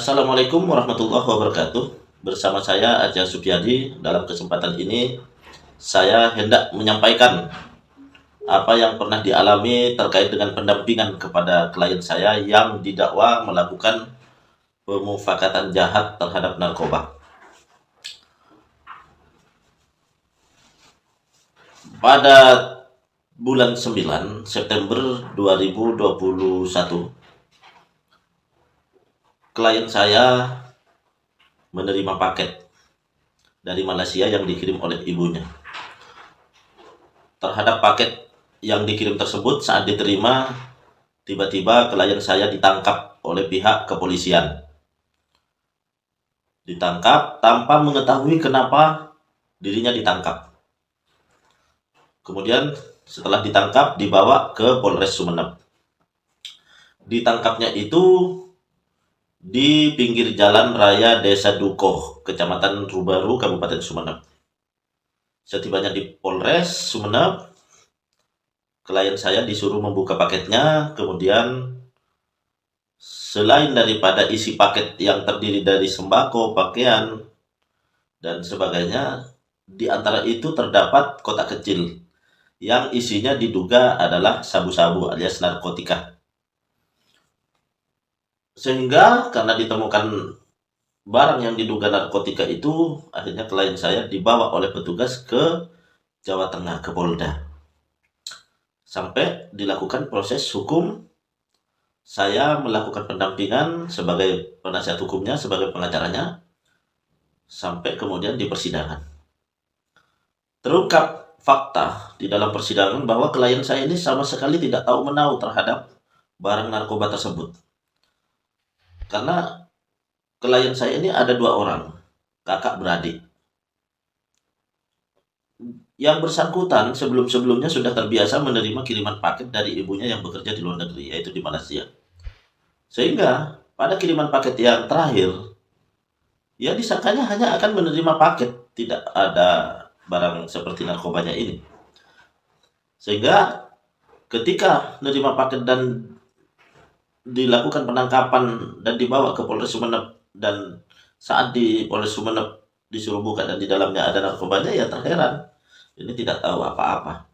Assalamualaikum warahmatullahi wabarakatuh. Bersama saya Aja Supyadi. Dalam kesempatan ini saya hendak menyampaikan apa yang pernah dialami terkait dengan pendampingan kepada klien saya yang didakwa melakukan pemufakatan jahat terhadap narkoba. Pada bulan 9 September 2021, klien saya menerima paket dari Malaysia yang dikirim oleh ibunya. Terhadap paket yang dikirim tersebut, saat diterima, tiba-tiba klien saya ditangkap oleh pihak kepolisian. Ditangkap tanpa mengetahui kenapa dirinya ditangkap. Kemudian setelah ditangkap dibawa ke Polres Sumeneb. Ditangkapnya itu di pinggir jalan raya Desa Dukoh, Kecamatan Rubaru, Kabupaten Sumeneb. Setibanya di Polres Sumeneb, klien saya disuruh membuka paketnya. Kemudian selain daripada isi paket yang terdiri dari sembako, pakaian, dan sebagainya, di antara itu terdapat kotak kecil yang isinya diduga adalah sabu-sabu alias narkotika. Sehingga karena ditemukan barang yang diduga narkotika itu, akhirnya klien saya dibawa oleh petugas ke Jawa Tengah, ke Polda. Sampai dilakukan proses hukum, saya melakukan pendampingan sebagai penasihat hukumnya, sebagai pengacaranya, sampai kemudian di persidangan. Terungkap fakta di dalam persidangan bahwa klien saya ini sama sekali tidak tahu menahu terhadap barang narkoba tersebut. Karena klien saya ini ada 2 orang, kakak beradik. Yang bersangkutan sebelum-sebelumnya sudah terbiasa menerima kiriman paket dari ibunya yang bekerja di luar negeri, yaitu di Malaysia. Sehingga pada kiriman paket yang terakhir, ya disangkanya hanya akan menerima paket, tidak ada barang seperti narkobanya ini. Sehingga ketika menerima paket dan dilakukan penangkapan dan dibawa ke Polres Sumeneb, dan saat di Polres Sumeneb disuruh buka dan di dalamnya ada narkobanya, ya terheran, ini tidak tahu apa-apa.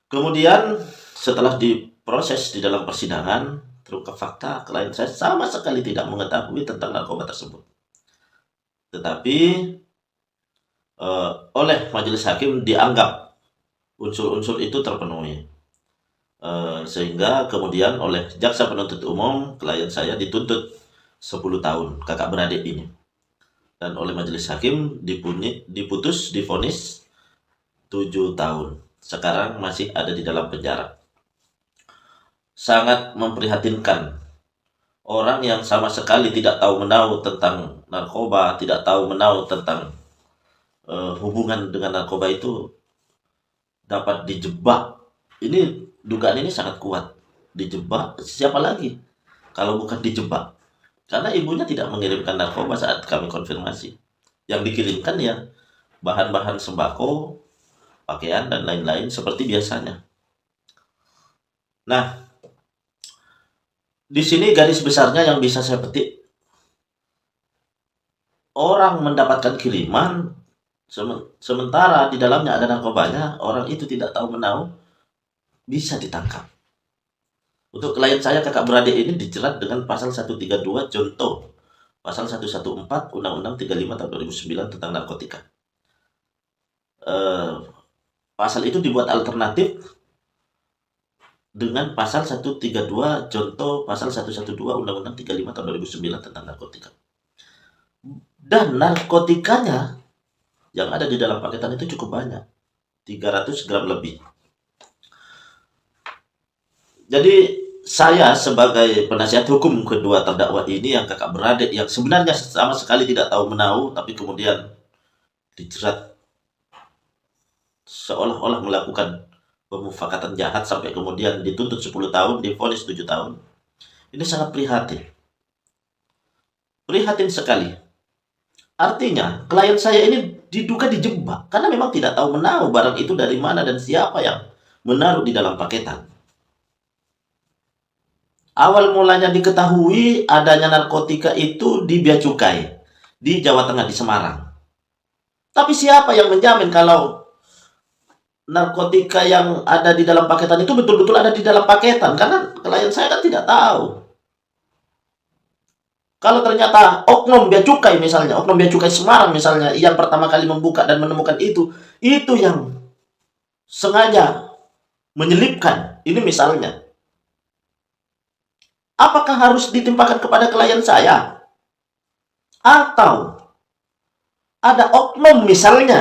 Kemudian setelah diproses di dalam persidangan, terungkap fakta klien saya sama sekali tidak mengetahui tentang narkoba tersebut. Tetapi oleh majelis hakim dianggap unsur-unsur itu terpenuhi, sehingga kemudian oleh jaksa penuntut umum klien saya dituntut 10 tahun, kakak beradik ini, dan oleh majelis hakim divonis 7 tahun. Sekarang masih ada di dalam penjara. Sangat memprihatinkan, orang yang sama sekali tidak tahu menahu tentang narkoba, tidak tahu menahu tentang hubungan dengan narkoba itu dapat dijebak. Ini dugaan ini sangat kuat. Dijebak, siapa lagi kalau bukan dijebak? Karena ibunya tidak mengirimkan narkoba saat kami konfirmasi. Yang dikirimkan ya bahan-bahan sembako, pakaian, dan lain-lain seperti biasanya. Nah, di sini garis besarnya yang bisa saya petik, orang mendapatkan kiriman sementara di dalamnya ada narkobanya, orang itu tidak tahu menahu, bisa ditangkap. Untuk klien saya kakak beradik ini dijerat dengan pasal 132 contoh pasal 114 Undang-Undang 35 tahun 2009 tentang narkotika. Pasal itu dibuat alternatif dengan pasal 132 contoh pasal 112 Undang-Undang 35 tahun 2009 tentang narkotika. Dan narkotikanya yang ada di dalam paketan itu cukup banyak, 300 gram lebih. Jadi saya sebagai penasihat hukum kedua terdakwa ini yang kakak beradik, yang sebenarnya sama sekali tidak tahu menahu, tapi kemudian dijerat seolah-olah melakukan pemufakatan jahat sampai kemudian dituntut 10 tahun, divonis 7 tahun. Ini sangat prihatin. Prihatin sekali. Artinya klien saya ini diduga dijebak karena memang tidak tahu menahu barang itu dari mana dan siapa yang menaruh di dalam paketan. Awal mulanya diketahui adanya narkotika itu di Bea Cukai, di Jawa Tengah, di Semarang. Tapi siapa yang menjamin kalau narkotika yang ada di dalam paketan itu betul-betul ada di dalam paketan? Karena klien saya kan tidak tahu. Kalau ternyata oknum Bea Cukai misalnya, oknum Bea Cukai Semarang misalnya, yang pertama kali membuka dan menemukan itu yang sengaja menyelipkan, ini misalnya, apakah harus ditimpakan kepada klien saya? Atau ada oknum misalnya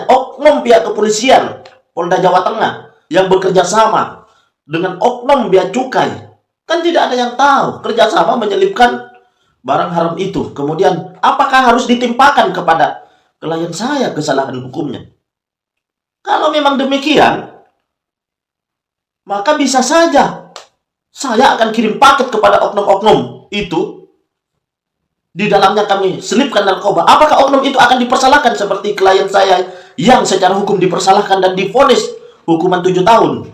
oknum pihak kepolisian Polda Jawa Tengah yang bekerja sama dengan oknum Bea Cukai? Kan tidak ada yang tahu, kerjasama menyelipkan barang haram itu. Kemudian apakah harus ditimpakan kepada klien saya kesalahan hukumnya? Kalau memang demikian, maka bisa saja saya akan kirim paket kepada oknum-oknum itu. Di dalamnya kami selipkan narkoba. Apakah oknum itu akan dipersalahkan seperti klien saya yang secara hukum dipersalahkan dan divonis hukuman 7 tahun?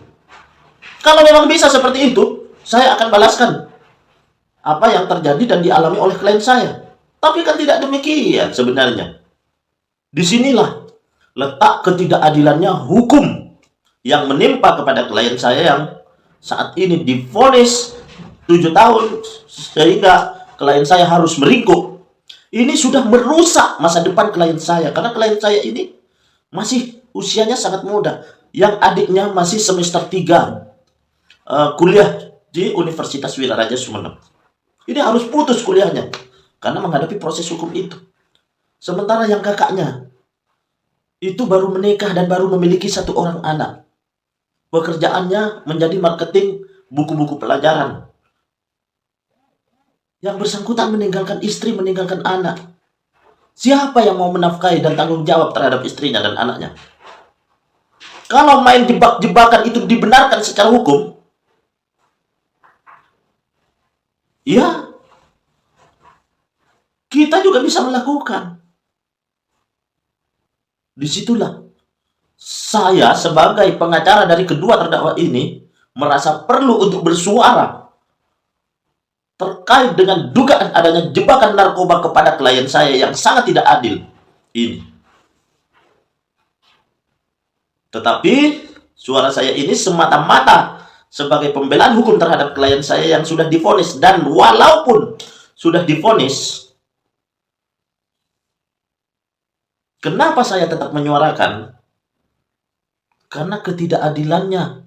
Kalau memang bisa seperti itu, saya akan balaskan apa yang terjadi dan dialami oleh klien saya. Tapi kan tidak demikian sebenarnya. Disinilah letak ketidakadilannya hukum yang menimpa kepada klien saya yang saat ini divonis 7 tahun sehingga klien saya harus meringkuk. Ini sudah merusak masa depan klien saya, karena klien saya ini masih usianya sangat muda. Yang adiknya masih semester 3 kuliah di Universitas Wiraraja Sumeneb. Ini harus putus kuliahnya karena menghadapi proses hukum itu. Sementara yang kakaknya itu baru menikah dan baru memiliki 1 orang anak. Pekerjaannya menjadi marketing buku-buku pelajaran. Yang bersangkutan meninggalkan istri, meninggalkan anak. Siapa yang mau menafkahi dan tanggung jawab terhadap istrinya dan anaknya? Kalau main jebak-jebakan itu dibenarkan secara hukum, ya, kita juga bisa melakukan. Disitulah saya sebagai pengacara dari kedua terdakwa ini merasa perlu untuk bersuara terkait dengan dugaan adanya jebakan narkoba kepada klien saya yang sangat tidak adil ini. Tetapi suara saya ini semata-mata sebagai pembelaan hukum terhadap klien saya yang sudah divonis. Dan walaupun sudah divonis, kenapa saya tetap menyuarakan? Karena ketidakadilannya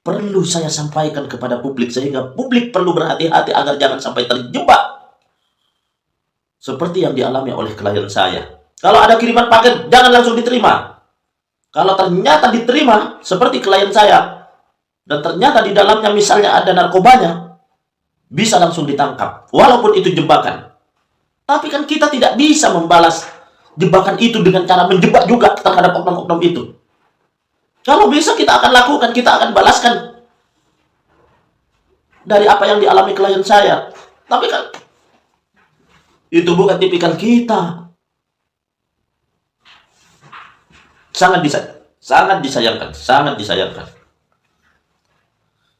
perlu saya sampaikan kepada publik, sehingga publik perlu berhati-hati agar jangan sampai terjebak seperti yang dialami oleh klien saya. Kalau ada kiriman paket, jangan langsung diterima. Kalau ternyata diterima seperti klien saya dan ternyata di dalamnya misalnya ada narkobanya, bisa langsung ditangkap walaupun itu jebakan. Tapi kan kita tidak bisa membalas jebakan itu dengan cara menjebak juga terhadap oknum-oknum itu. Kalau bisa kita akan lakukan, kita akan balaskan dari apa yang dialami klien saya. Tapi kan itu bukan tipikal kita. Sangat disayangkan.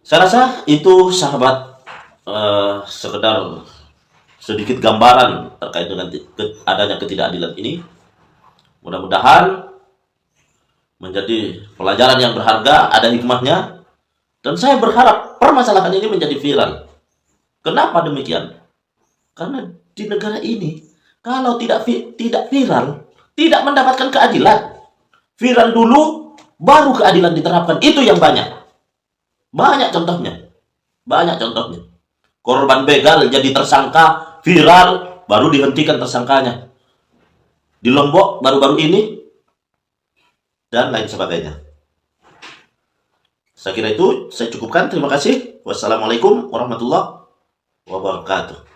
Saya rasa itu sahabat sekedar sedikit gambaran terkait dengan adanya ketidakadilan ini. Mudah-mudahan menjadi pelajaran yang berharga, ada hikmahnya, dan saya berharap permasalahan ini menjadi viral. Kenapa demikian? Karena di negara ini kalau tidak viral, tidak mendapatkan keadilan. Viral dulu, baru keadilan diterapkan. Itu yang banyak. Banyak contohnya. Korban begal jadi tersangka, viral, baru dihentikan tersangkanya. Di Lombok baru-baru ini, dan lain sebagainya. Saya kira itu saya cukupkan. Terima kasih. Wassalamualaikum warahmatullahi wabarakatuh.